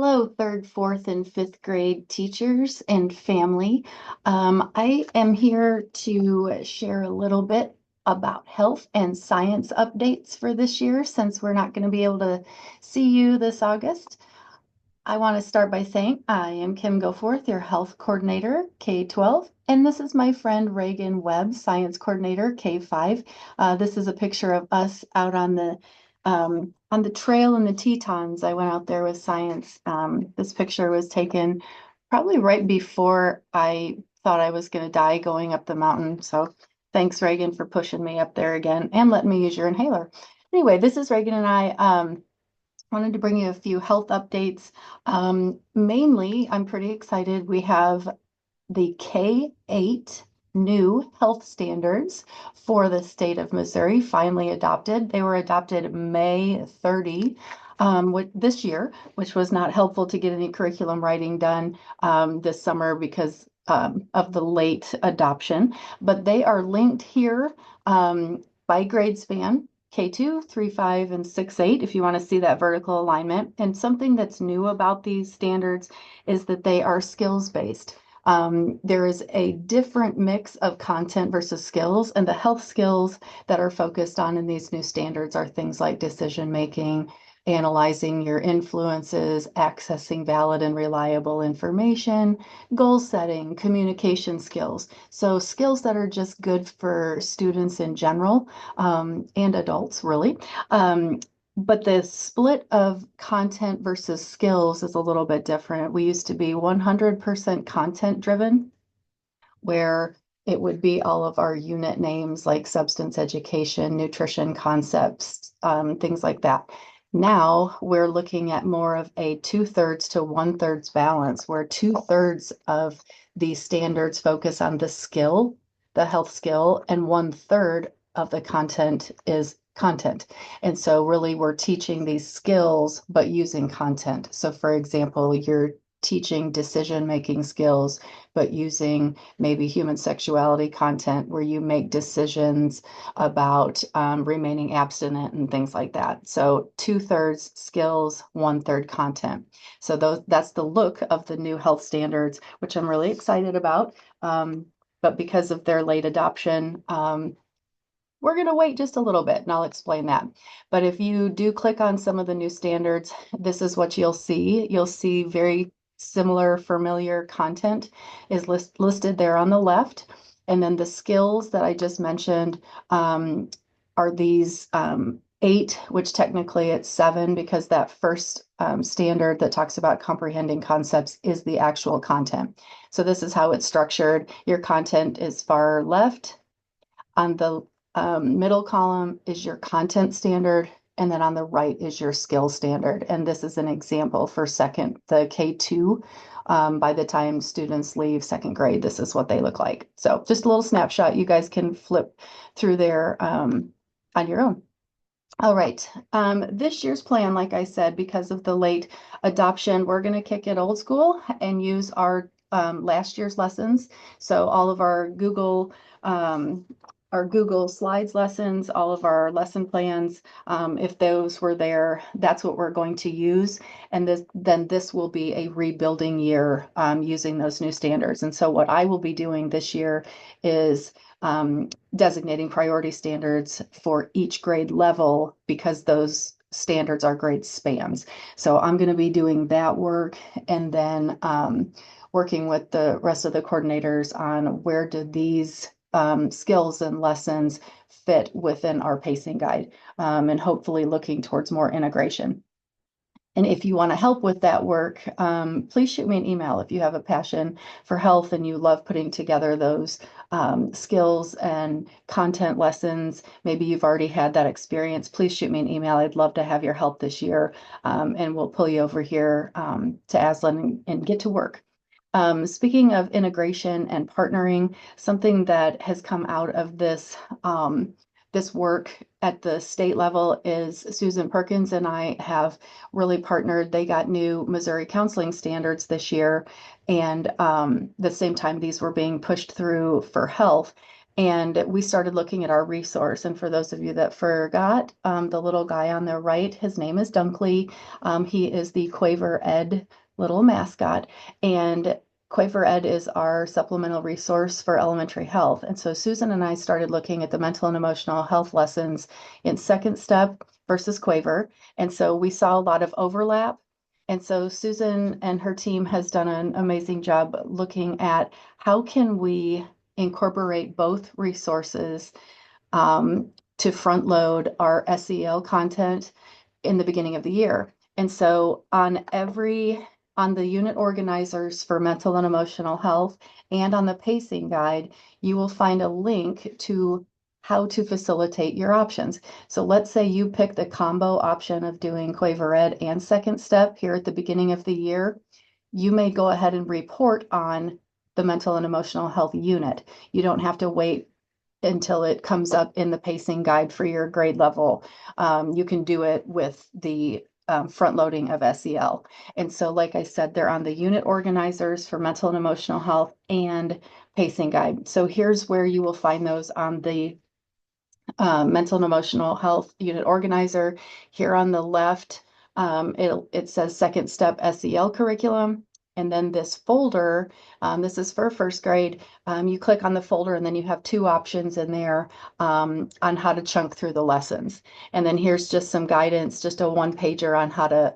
Hello, third, fourth, and fifth grade teachers and family. I am here to share a little bit about health and science updates for this year since we're not going to be able to see you this August. I want to start by saying I am Kim Goforth, your health coordinator, K-12, and this is my friend Reagan Webb, science coordinator, K-5. This is a picture of us out on the trail in the Tetons. I went out there with science. This picture was taken probably right before I thought I was going to die going up the mountain. So thanks, Reagan, for pushing me up there again and letting me use your inhaler. Anyway, this is Reagan and I. Wanted to bring you a few health updates. Mainly, I'm pretty excited. We have the K-8 new health standards for the state of Missouri finally adopted. They were adopted May 30 this year, which was not helpful to get any curriculum writing done this summer because of the late adoption. But they are linked here by grade span. K2, 3, 5, and 6, 8, if you want to see that vertical alignment. And something that's new about these standards is that they are skills-based. There is a different mix of content versus skills, and the health skills that are focused on in these new standards are things like decision making, analyzing your influences, accessing valid and reliable information, goal setting, communication skills. So skills that are just good for students in general, and adults really. But the split of content versus skills is a little bit different. We used to be 100% content driven, where it would be all of our unit names like substance education, nutrition concepts, things like that. Now we're looking at more of a 2/3 to 1/3 balance, where 2/3 of these standards focus on the skill, the health skill, and 1/3 of the content is content. And so really we're teaching these skills, but using content. So for example, you're teaching decision-making skills, but using maybe human sexuality content where you make decisions about remaining abstinent and things like that. So 2/3 skills, 1/3 content. So that's the look of the new health standards, which I'm really excited about. But because of their late adoption, we're going to wait just a little bit and I'll explain that. But if you do click on some of the new standards, this is what you'll see. You'll see very similar, familiar content is listed there on the left. And then the skills that I just mentioned are these 8, which technically it's 7 because that first standard that talks about comprehending concepts is the actual content. So this is how it's structured. Your content is far left. On the middle column is your content standard, and then on the right is your skill standard. And this is an example for the K2. By the time students leave second grade, this is what they look like. So just a little snapshot. You guys can flip through there on your own. All right. This year's plan, like I said, because of the late adoption, we're going to kick it old school and use our last year's lessons. So all of our Google Slides lessons, all of our lesson plans, if those were there, that's what we're going to use. And then this will be a rebuilding year using those new standards. And so what I will be doing this year is designating priority standards for each grade level because those standards are grade spans. So I'm going to be doing that work and then working with the rest of the coordinators on where do these skills and lessons fit within our pacing guide, and hopefully looking towards more integration. And if you want to help with that work, please shoot me an email if you have a passion for health and you love putting together those skills and content lessons. Maybe you've already had that experience. Please shoot me an email. I'd love to have your help this year, and we'll pull you over here to Aslan and get to work. Speaking of integration and partnering, something that has come out of this work at the state level is Susan Perkins and I have really partnered. They got new Missouri counseling standards this year, and the same time these were being pushed through for health. And we started looking at our resource. And for those of you that forgot, the little guy on the right, his name is Dunkley. He is the Quaver Ed little mascot. And Quaver Ed is our supplemental resource for elementary health. And so Susan and I started looking at the mental and emotional health lessons in second step versus Quaver. And so we saw a lot of overlap. And so Susan and her team has done an amazing job looking at how can we incorporate both resources to front load our SEL content in the beginning of the year. And so on the unit organizers for mental and emotional health and on the pacing guide, you will find a link to how to facilitate your options. So let's say you pick the combo option of doing Quaver Ed and second step here at the beginning of the year. You may go ahead and report on the mental and emotional health unit. You don't have to wait until it comes up in the pacing guide for your grade level. You can do it with the front loading of SEL. And so, like I said, they're on the unit organizers for mental and emotional health and pacing guide. So here's where you will find those on the mental and emotional health unit organizer. Here on the left, it says second step SEL curriculum. And then this folder, this is for first grade. You click on the folder and then you have two options in there on how to chunk through the lessons. And then here's just some guidance, just a one pager on how to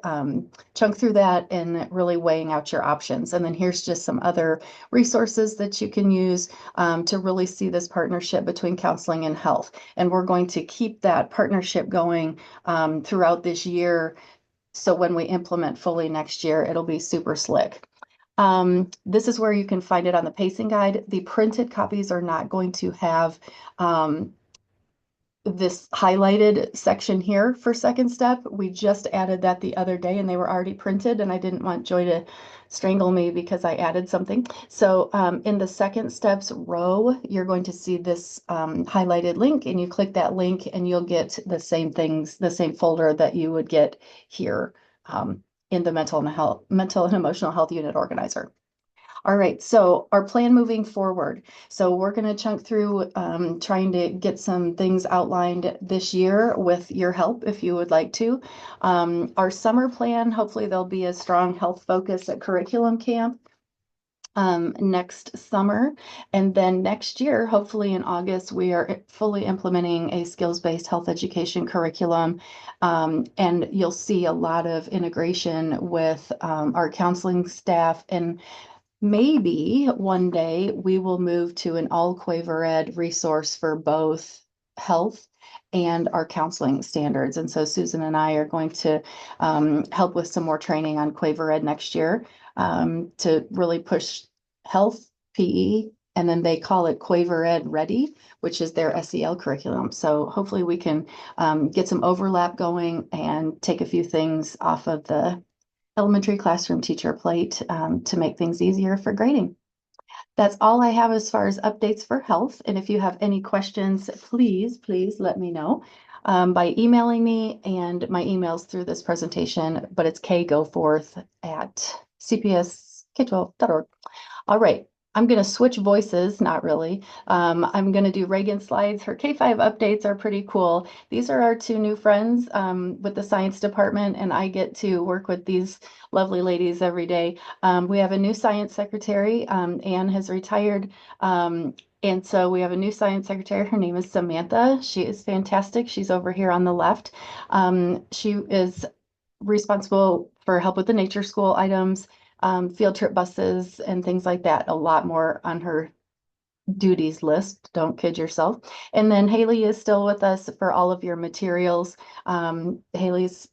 chunk through that and really weighing out your options. And then here's just some other resources that you can use to really see this partnership between counseling and health. And we're going to keep that partnership going throughout this year. So when we implement fully next year, it'll be super slick. This is where you can find it on the pacing guide. The printed copies are not going to have this highlighted section here for second step. We just added that the other day and they were already printed and I didn't want Joy to strangle me because I added something. So in the second steps row, you're going to see this highlighted link and you click that link and you'll get the same things, the same folder that you would get here in the mental and emotional health unit organizer. All right, so our plan moving forward. So we're going to chunk through trying to get some things outlined this year with your help if you would like to. Our summer plan, hopefully there'll be a strong health focus at curriculum camp next summer. And then next year, hopefully in August, we are fully implementing a skills-based health education curriculum. And you'll see a lot of integration with our counseling staff, and maybe one day we will move to an all Quaver Ed resource for both health and our counseling standards. And so Susan and I are going to help with some more training on Quaver Ed next year to really push health, PE, and then they call it Quaver Ed Ready, which is their SEL curriculum. So hopefully we can get some overlap going and take a few things off of the elementary classroom teacher plate to make things easier for grading. That's all I have as far as updates for health. And if you have any questions, please let me know by emailing me, and my email's through this presentation, but it's kgoforth@cpsk12.org. All right. I'm going to switch voices, not really. I'm going to do Ragan slides. Her K-5 updates are pretty cool. These are our two new friends with the science department, and I get to work with these lovely ladies every day. We have a new science secretary. Anne has retired. And so we have a new science secretary. Her name is Samantha. She is fantastic. She's over here on the left. She is responsible for help with the nature school items, field trip buses and things like that. A lot more on her duties list. Don't kid yourself. And then Haley is still with us for all of your materials. Haley's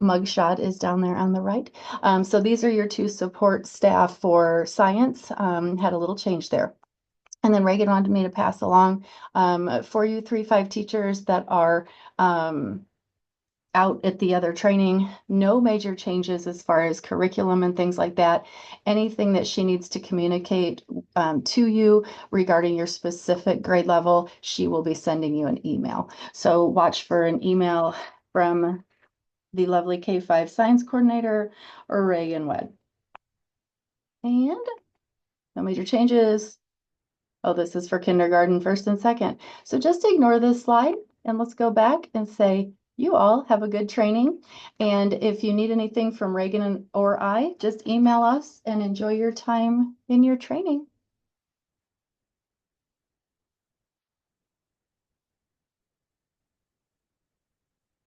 mugshot is down there on the right. So these are your two support staff for science. Had a little change there. And then Reagan wanted me to pass along for you 3-5 teachers that are out at the other training, no major changes as far as curriculum and things like that. Anything that she needs to communicate to you regarding your specific grade level, she will be sending you an email. So watch for an email from the lovely K-5 science coordinator or Reagan Wed. And no major changes. Oh, this is for kindergarten, first and second. So just ignore this slide and let's go back and say, you all have a good training. And if you need anything from Reagan or I, just email us and enjoy your time in your training.